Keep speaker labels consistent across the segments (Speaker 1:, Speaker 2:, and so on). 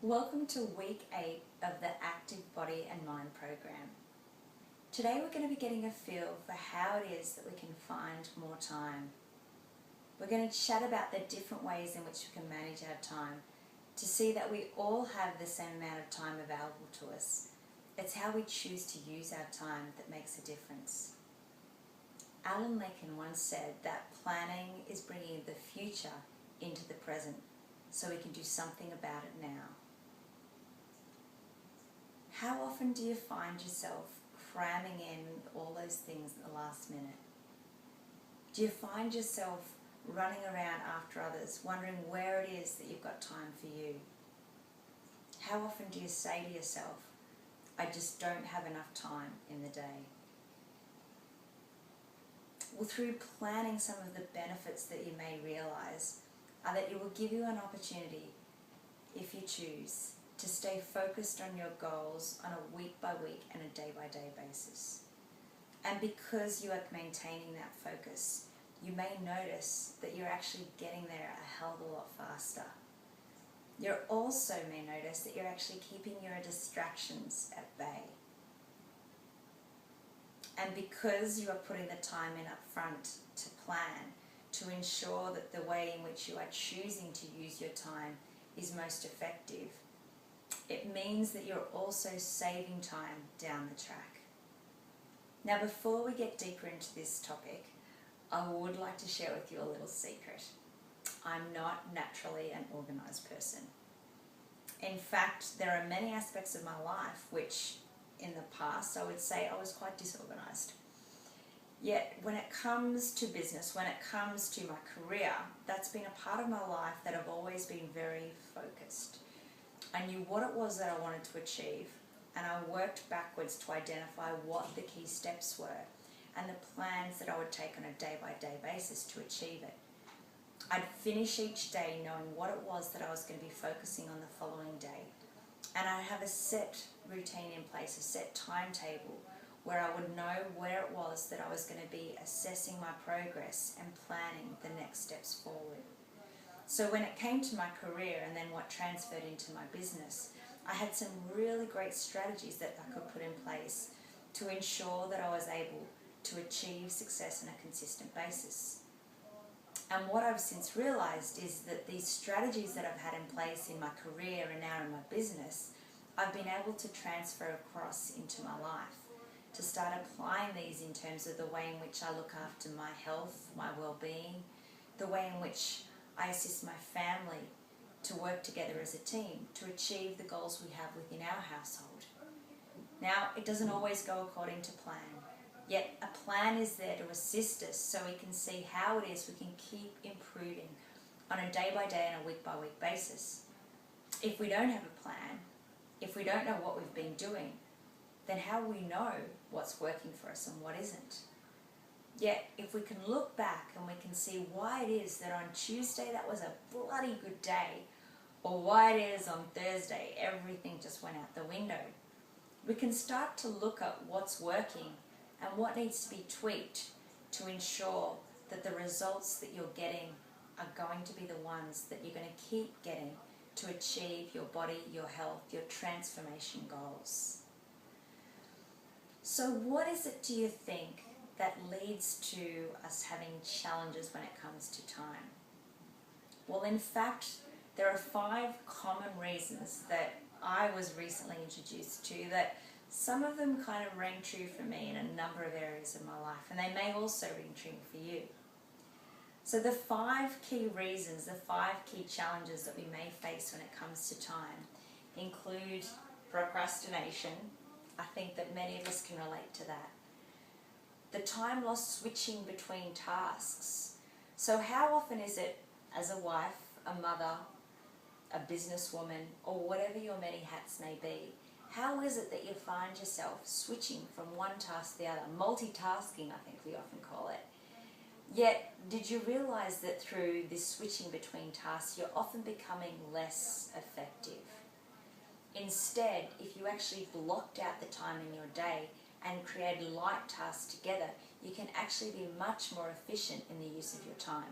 Speaker 1: Welcome to week 8 of the Active Body and Mind program. Today we're going to be getting a feel for how it is that we can find more time. We're going to chat about the different ways in which we can manage our time to see that we all have the same amount of time available to us. It's how we choose to use our time that makes a difference. Alan Lakin once said that planning is bringing the future into the present so we can do something about it now. How often do you find yourself cramming in all those things at the last minute? Do you find yourself running around after others, wondering where it is that you've got time for you? How often do you say to yourself, I just don't have enough time in the day? Well, through planning, some of the benefits that you may realise are that it will give you an opportunity, if you choose, to stay focused on your goals on a week-by-week and a day-by-day basis. And because you are maintaining that focus, you may notice that you're actually getting there a hell of a lot faster. You also may notice that you're actually keeping your distractions at bay. And because you are putting the time in up front to plan, to ensure that the way in which you are choosing to use your time is most effective, it means that you're also saving time down the track. Now, before we get deeper into this topic, I would like to share with you a little secret. I'm not naturally an organised person. In fact, there are many aspects of my life which, in the past, I would say I was quite disorganised. Yet, when it comes to business, when it comes to my career, that's been a part of my life that I've always been very focused. I knew what it was that I wanted to achieve, and I worked backwards to identify what the key steps were and the plans that I would take on a day-by-day basis to achieve it. I'd finish each day knowing what it was that I was going to be focusing on the following day, and I'd have a set routine in place, a set timetable where I would know where it was that I was going to be assessing my progress and planning the next steps forward. So when it came to my career and then what transferred into my business, I had some really great strategies that I could put in place to ensure that I was able to achieve success on a consistent basis. And what I've since realised is that these strategies that I've had in place in my career and now in my business, I've been able to transfer across into my life, to start applying these in terms of the way in which I look after my health, my well-being, the way in which I assist my family to work together as a team to achieve the goals we have within our household. Now, it doesn't always go according to plan, yet a plan is there to assist us so we can see how it is we can keep improving on a day-by-day and a week-by-week basis. If we don't have a plan, if we don't know what we've been doing, then how will we know what's working for us and what isn't? Yet, if we can look back and we can see why it is that on Tuesday that was a bloody good day, or why it is on Thursday everything just went out the window, we can start to look at what's working and what needs to be tweaked to ensure that the results that you're getting are going to be the ones that you're going to keep getting to achieve your body, your health, your transformation goals. So what is it, do you think, that leads to us having challenges when it comes to time? Well, in fact, there are 5 common reasons that I was recently introduced to that some of them kind of ring true for me in a number of areas of my life, and they may also ring true for you. So the 5 key reasons, the 5 key challenges that we may face when it comes to time include procrastination. I think that many of us can relate to that. The time lost switching between tasks. So how often is it, as a wife, a mother, a businesswoman, or whatever your many hats may be, how is it that you find yourself switching from one task to the other? Multitasking, I think we often call it. Yet, did you realise that through this switching between tasks, you're often becoming less effective? Instead, if you actually blocked out the time in your day and created light tasks together, you can actually be much more efficient in the use of your time.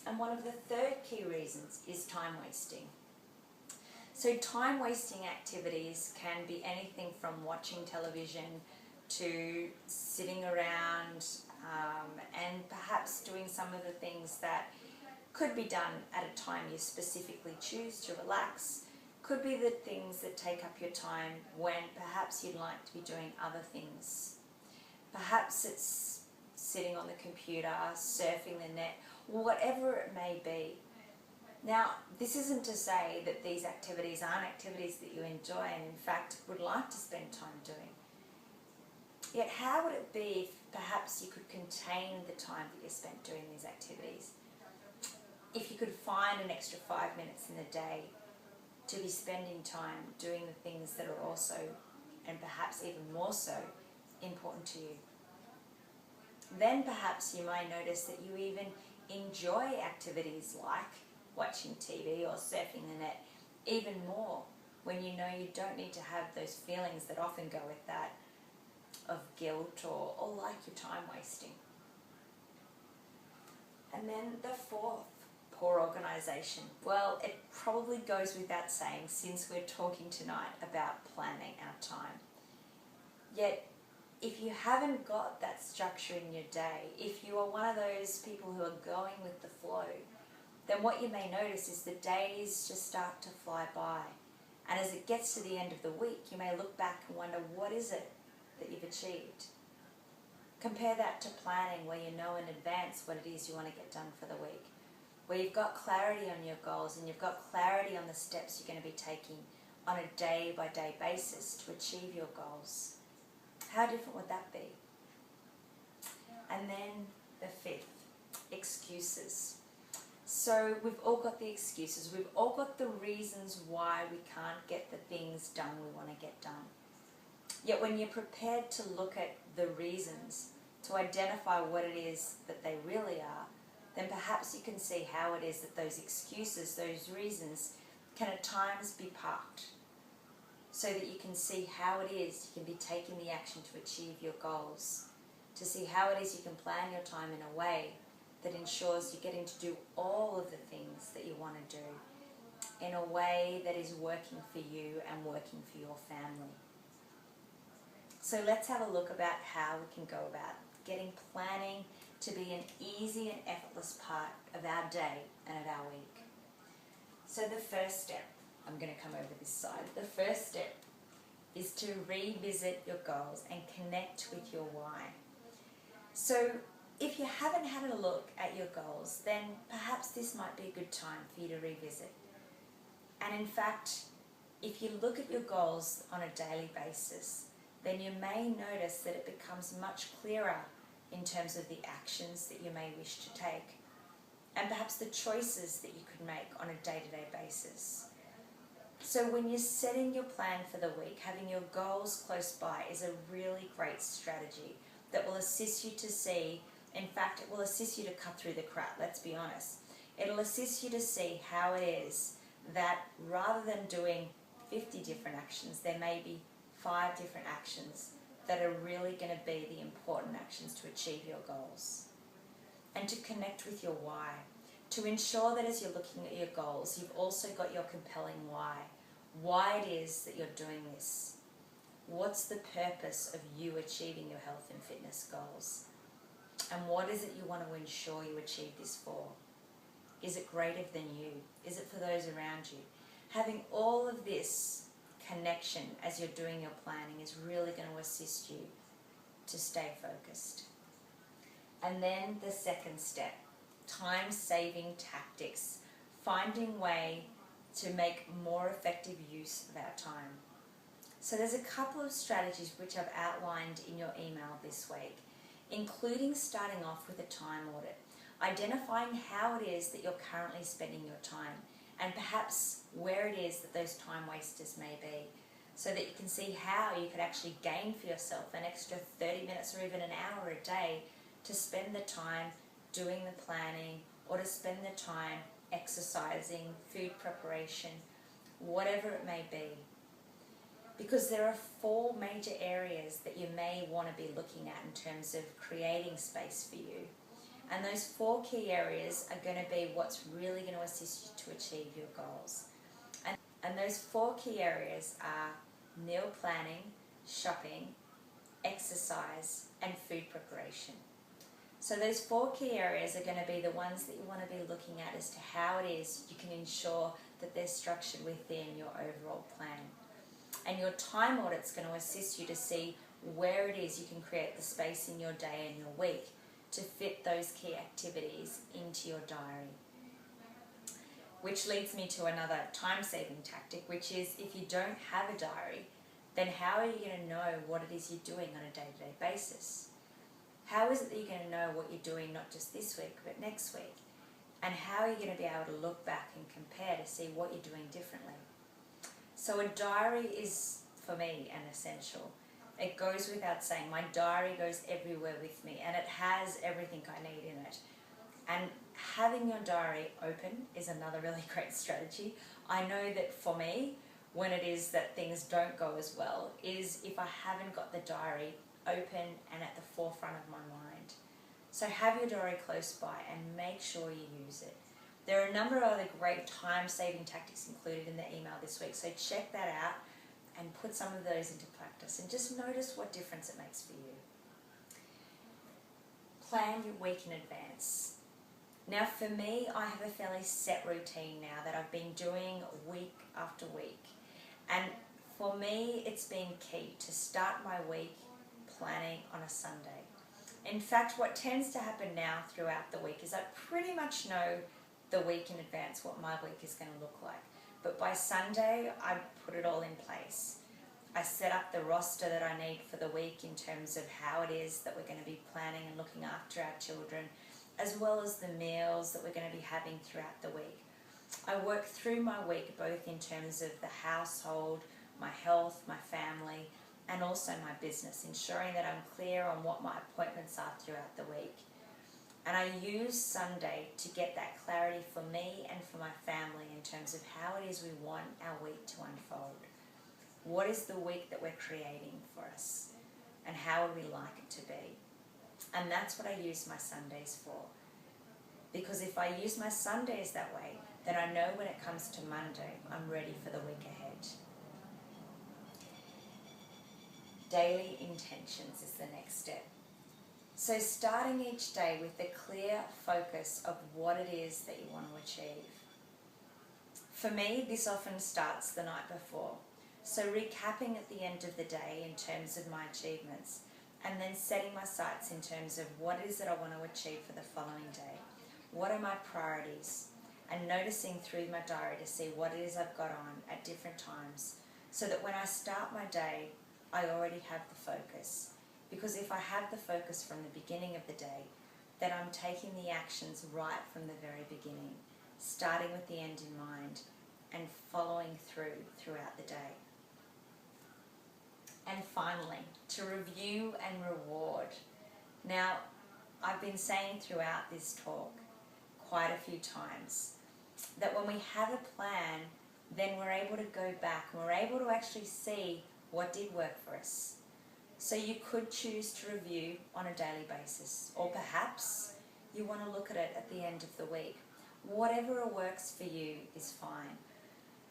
Speaker 1: And one of the third key reasons is time wasting. So time wasting activities can be anything from watching television to sitting around and perhaps doing some of the things that could be done at a time you specifically choose to relax. Could be the things that take up your time when perhaps you'd like to be doing other things. Perhaps it's sitting on the computer, surfing the net, whatever it may be. Now, this isn't to say that these activities aren't activities that you enjoy and in fact would like to spend time doing. Yet how would it be if perhaps you could contain the time that you spent doing these activities? If you could find an extra 5 minutes in the day to be spending time doing the things that are also, and perhaps even more so, important to you. Then perhaps you might notice that you even enjoy activities like watching TV or surfing the net even more when you know you don't need to have those feelings that often go with that of guilt or like you're time wasting. And then the fourth, poor organisation. Well, it probably goes without saying since we're talking tonight about planning our time. Yet, if you haven't got that structure in your day, if you are one of those people who are going with the flow, then what you may notice is the days just start to fly by. And as it gets to the end of the week, you may look back and wonder, what is it that you've achieved? Compare that to planning, where you know in advance what it is you want to get done for the week, where you've got clarity on your goals and you've got clarity on the steps you're going to be taking on a day-by-day basis to achieve your goals. How different would that be? And then the fifth, excuses. So we've all got the excuses. We've all got the reasons why we can't get the things done we want to get done. Yet when you're prepared to look at the reasons, to identify what it is that they really are, then perhaps you can see how it is that those excuses, those reasons, can at times be parked, so that you can see how it is you can be taking the action to achieve your goals, to see how it is you can plan your time in a way that ensures you're getting to do all of the things that you want to do in a way that is working for you and working for your family. So let's have a look about how we can go about getting planning to be an easy and effortless part of our day and of our week. So the first step, I'm going to come over this side. The first step is to revisit your goals and connect with your why. So if you haven't had a look at your goals, then perhaps this might be a good time for you to revisit. And in fact, if you look at your goals on a daily basis, then you may notice that it becomes much clearer in terms of the actions that you may wish to take, and perhaps the choices that you could make on a day-to-day basis. So when you're setting your plan for the week, having your goals close by is a really great strategy that will assist you to see, in fact, it will assist you to cut through the crap, let's be honest. It'll assist you to see how it is that rather than doing 50 different actions, there may be 5 different actions that are really going to be the important actions to achieve your goals. And to connect with your why, to ensure that as you're looking at your goals, you've also got your compelling why it is that you're doing this. What's the purpose of you achieving your health and fitness goals? And what is it you want to ensure you achieve this for? Is it greater than you? Is it for those around you? Having all of this connection as you're doing your planning is really going to assist you to stay focused. And then the second step, time-saving tactics, finding way to make more effective use of our time. So there's a couple of strategies which I've outlined in your email this week, including starting off with a time audit, identifying how it is that you're currently spending your time, and perhaps where it is that those time wasters may be, so that you can see how you could actually gain for yourself an extra 30 minutes or even an hour a day to spend the time doing the planning, or to spend the time exercising, food preparation, whatever it may be. Because there are 4 major areas that you may want to be looking at in terms of creating space for you. And those 4 key areas are going to be what's really going to assist you to achieve your goals. And And those 4 key areas are meal planning, shopping, exercise, and food preparation. So those 4 key areas are going to be the ones that you want to be looking at as to how it is you can ensure that they're structured within your overall plan. And your time audit's going to assist you to see where it is you can create the space in your day and your week to fit those key activities into your diary. Which leads me to another time-saving tactic, which is if you don't have a diary, then how are you going to know what it is you're doing on a day-to-day basis? How is it that you're going to know what you're doing not just this week but next week? And how are you going to be able to look back and compare to see what you're doing differently? So a diary is, for me, an essential. It goes without saying. My diary goes everywhere with me, and it has everything I need in it. And having your diary open is another really great strategy. I know that for me, when it is that things don't go as well, is if I haven't got the diary open and at the forefront of my mind. So have your diary close by and make sure you use it. There are a number of other great time-saving tactics included in the email this week, so check that out and put some of those into practice and just notice what difference it makes for you. Plan your week in advance. Now for me, I have a fairly set routine now that I've been doing week after week. And for me, it's been key to start my week planning on a Sunday. In fact, what tends to happen now throughout the week is I pretty much know the week in advance what my week is going to look like. But by Sunday, I put it all in place. I set up the roster that I need for the week in terms of how it is that we're going to be planning and looking after our children, as well as the meals that we're going to be having throughout the week. I work through my week both in terms of the household, my health, my family, and also my business, ensuring that I'm clear on what my appointments are throughout the week. And I use Sunday to get that clarity for me and for my family in terms of how it is we want our week to unfold. What is the week that we're creating for us? And how would we like it to be? And that's what I use my Sundays for. Because if I use my Sundays that way, then I know when it comes to Monday, I'm ready for the week ahead. Daily intentions is the next step. So starting each day with a clear focus of what it is that you want to achieve. For me, this often starts the night before. So recapping at the end of the day in terms of my achievements, and then setting my sights in terms of what it is that I want to achieve for the following day. What are my priorities? And noticing through my diary to see what it is I've got on at different times, so that when I start my day, I already have the focus. Because if I have the focus from the beginning of the day, then I'm taking the actions right from the very beginning, starting with the end in mind and following throughout the day. And finally, to review and reward. Now, I've been saying throughout this talk quite a few times that when we have a plan, then we're able to go back and we're able to actually see what did work for us. So you could choose to review on a daily basis, or perhaps you want to look at it at the end of the week. Whatever works for you is fine.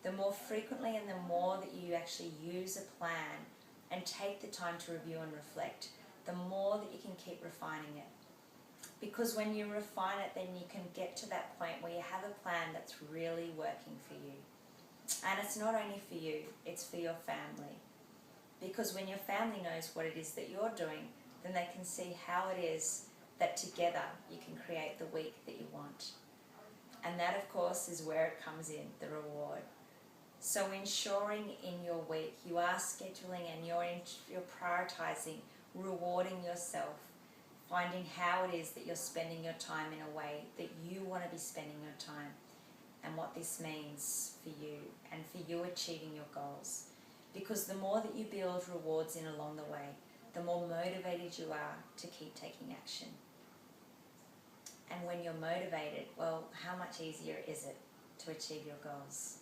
Speaker 1: The more frequently and the more that you actually use a plan and take the time to review and reflect, the more that you can keep refining it. Because when you refine it, then you can get to that point where you have a plan that's really working for you. And it's not only for you, it's for your family. Because when your family knows what it is that you're doing, then they can see how it is that together you can create the week that you want. And that, of course, is where it comes in, the reward. So ensuring in your week you are scheduling and you're prioritizing, rewarding yourself, finding how it is that you're spending your time in a way that you want to be spending your time, and what this means for you and for you achieving your goals. Because the more that you build rewards in along the way, the more motivated you are to keep taking action. And when you're motivated, well, how much easier is it to achieve your goals?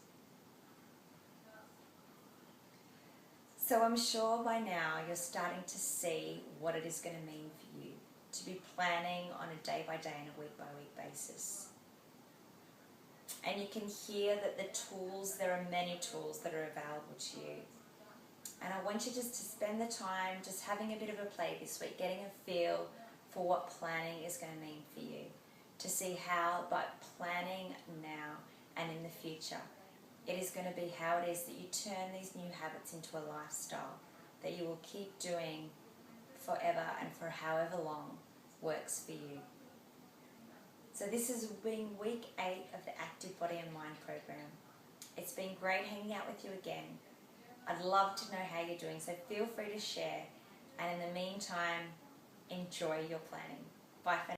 Speaker 1: So I'm sure by now you're starting to see what it is going to mean for you to be planning on a day-by-day and a week-by-week basis. And you can hear that there are many tools that are available to you. And I want you just to spend the time just having a bit of a play this week, getting a feel for what planning is going to mean for you. To see how, by planning now and in the future, it is going to be how it is that you turn these new habits into a lifestyle that you will keep doing forever and for however long works for you. So this has been week 8 of the Active Body and Mind program. It's been great hanging out with you again. I'd love to know how you're doing, so feel free to share. And in the meantime, enjoy your planning. Bye for now.